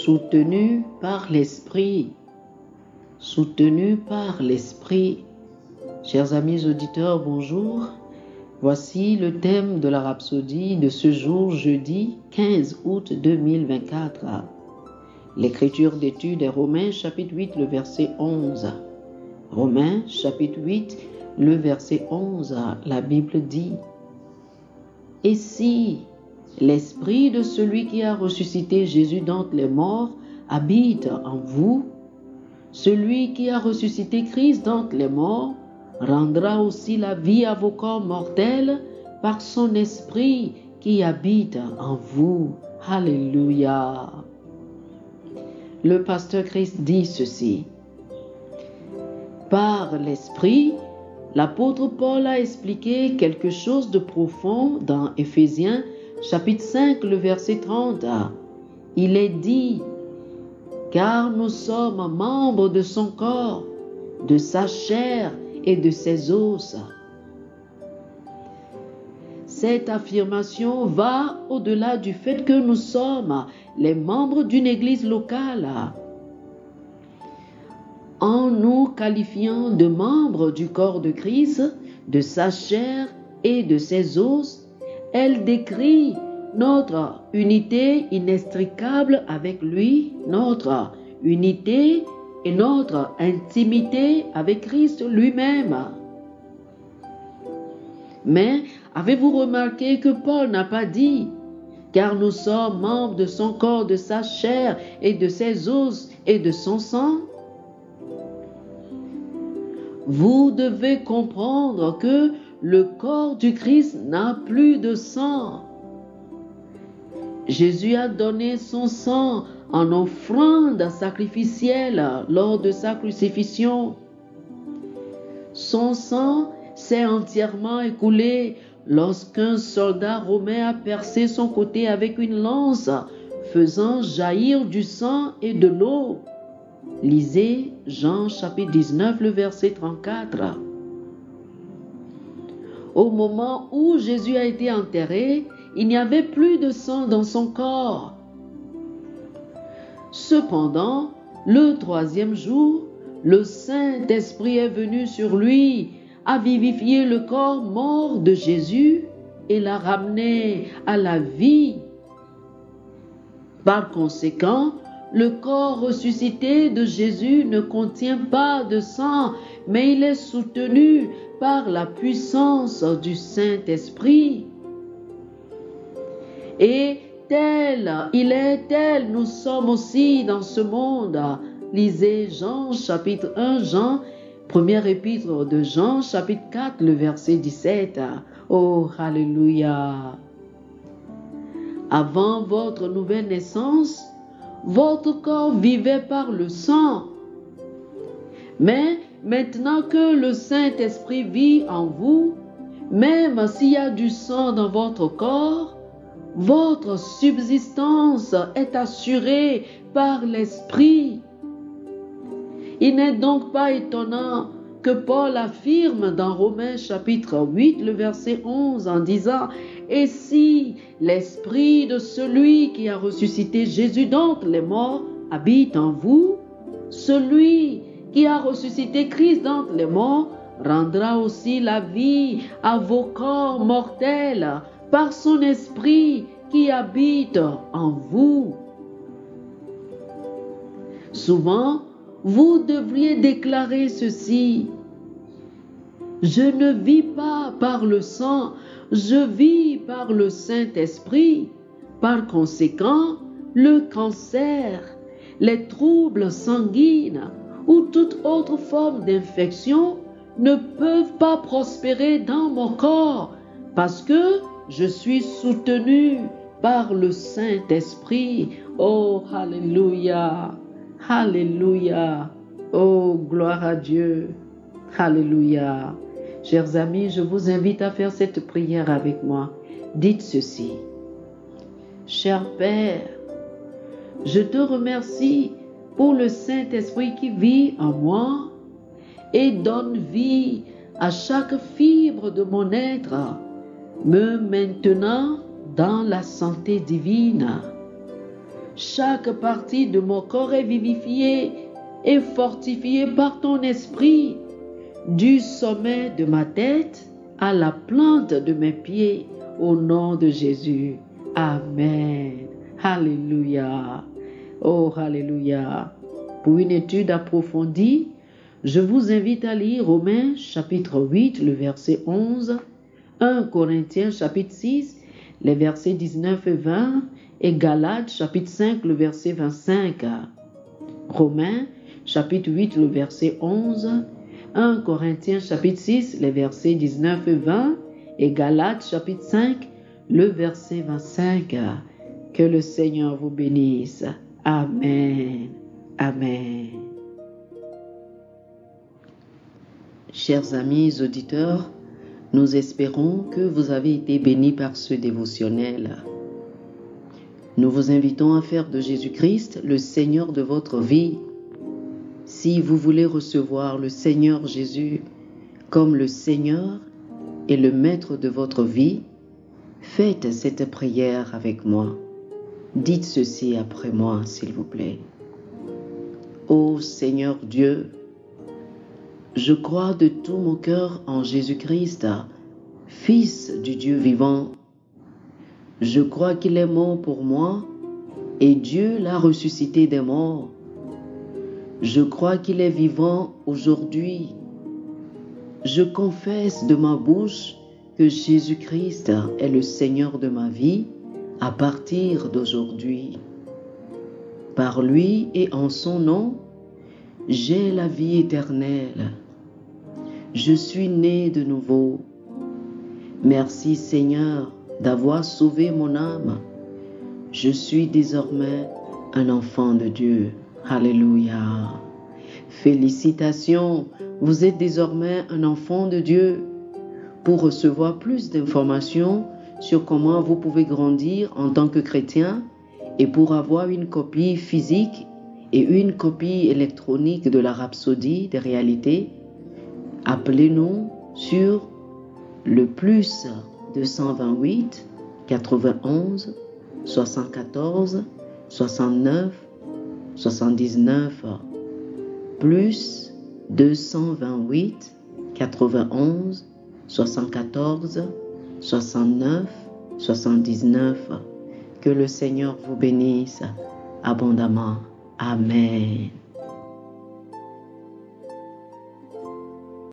Soutenu par l'Esprit. Soutenu par l'Esprit. Chers amis auditeurs, bonjour. Voici le thème de la rhapsodie de ce jour, jeudi 15 août 2024. L'écriture d'étude est Romains chapitre 8, le verset 11. Romains chapitre 8, le verset 11, la Bible dit: « Et si l'esprit de celui qui a ressuscité Jésus d'entre les morts habite en vous, celui qui a ressuscité Christ d'entre les morts rendra aussi la vie à vos corps mortels par son esprit qui habite en vous. » Alléluia. Le pasteur Christ dit ceci: par l'esprit, l'apôtre Paul a expliqué quelque chose de profond dans Éphésiens chapitre 5, le verset 30. Il est dit: « Car nous sommes membres de son corps, de sa chair et de ses os. » Cette affirmation va au-delà du fait que nous sommes les membres d'une église locale. En nous qualifiant de membres du corps de Christ, de sa chair et de ses os, elle décrit notre unité inextricable avec lui, notre unité et notre intimité avec Christ lui-même. Mais avez-vous remarqué que Paul n'a pas dit « car nous sommes membres de son corps, de sa chair et de ses os et de son sang » ? Vous devez comprendre que le corps du Christ n'a plus de sang. Jésus a donné son sang en offrande sacrificielle lors de sa crucifixion. Son sang s'est entièrement écoulé lorsqu'un soldat romain a percé son côté avec une lance, faisant jaillir du sang et de l'eau. Lisez Jean chapitre 19, le verset 34. Au moment où Jésus a été enterré, il n'y avait plus de sang dans son corps. Cependant, le troisième jour, le Saint-Esprit est venu sur lui, a vivifié le corps mort de Jésus et l'a ramené à la vie. Par conséquent, le corps ressuscité de Jésus ne contient pas de sang, mais il est soutenu par la puissance du Saint-Esprit. Et il est tel, nous sommes aussi dans ce monde. Lisez Jean chapitre 1, première épître de Jean chapitre 4, le verset 17. Oh, alléluia. Avant votre nouvelle naissance, votre corps vivait par le sang. Mais maintenant que le Saint-Esprit vit en vous, même s'il y a du sang dans votre corps, votre subsistance est assurée par l'Esprit. Il n'est donc pas étonnant que Paul affirme dans Romains chapitre 8, le verset 11, en disant « Et si l'esprit de celui qui a ressuscité Jésus d'entre les morts habite en vous, celui qui a ressuscité Christ d'entre les morts rendra aussi la vie à vos corps mortels par son esprit qui habite en vous. » Souvent, vous devriez déclarer ceci: « Je ne vis pas par le sang, je vis par le Saint-Esprit. » Par conséquent, le cancer, les troubles sanguines ou toute autre forme d'infection ne peuvent pas prospérer dans mon corps parce que je suis soutenu par le Saint-Esprit. Oh, alléluia! Alléluia! Oh, gloire à Dieu! Alléluia! Chers amis, je vous invite à faire cette prière avec moi. Dites ceci: Cher Père, je te remercie pour le Saint-Esprit qui vit en moi et donne vie à chaque fibre de mon être, me maintenant dans la santé divine. Chaque partie de mon corps est vivifiée et fortifiée par ton esprit, du sommet de ma tête à la plante de mes pieds, au nom de Jésus. Amen. Alléluia. Oh, alléluia. Pour une étude approfondie, je vous invite à lire Romains chapitre 8, le verset 11, 1 Corinthiens chapitre 6, les versets 19 et 20, et Galates chapitre 5, le verset 25. Romains chapitre 8, le verset 11, 1 Corinthiens chapitre 6, les versets 19 et 20, et Galates chapitre 5, le verset 25. Que le Seigneur vous bénisse. Amen. Amen. Chers amis auditeurs, nous espérons que vous avez été bénis par ce dévotionnel. Nous vous invitons à faire de Jésus-Christ le Seigneur de votre vie. Si vous voulez recevoir le Seigneur Jésus comme le Seigneur et le Maître de votre vie, faites cette prière avec moi. Dites ceci après moi, s'il vous plaît. Ô Seigneur Dieu, je crois de tout mon cœur en Jésus-Christ, Fils du Dieu vivant. Je crois qu'il est mort pour moi et Dieu l'a ressuscité des morts. Je crois qu'il est vivant aujourd'hui. Je confesse de ma bouche que Jésus-Christ est le Seigneur de ma vie à partir d'aujourd'hui. Par lui et en son nom, j'ai la vie éternelle. Je suis né de nouveau. Merci Seigneur d'avoir sauvé mon âme. Je suis désormais un enfant de Dieu. Alléluia. Félicitations, vous êtes désormais un enfant de Dieu. Pour recevoir plus d'informations sur comment vous pouvez grandir en tant que chrétien et pour avoir une copie physique et une copie électronique de la Rhapsodie des réalités, appelez-nous sur le plus 228 91 74 69 79 plus 228 91 74 69 79. Que le Seigneur vous bénisse abondamment. Amen.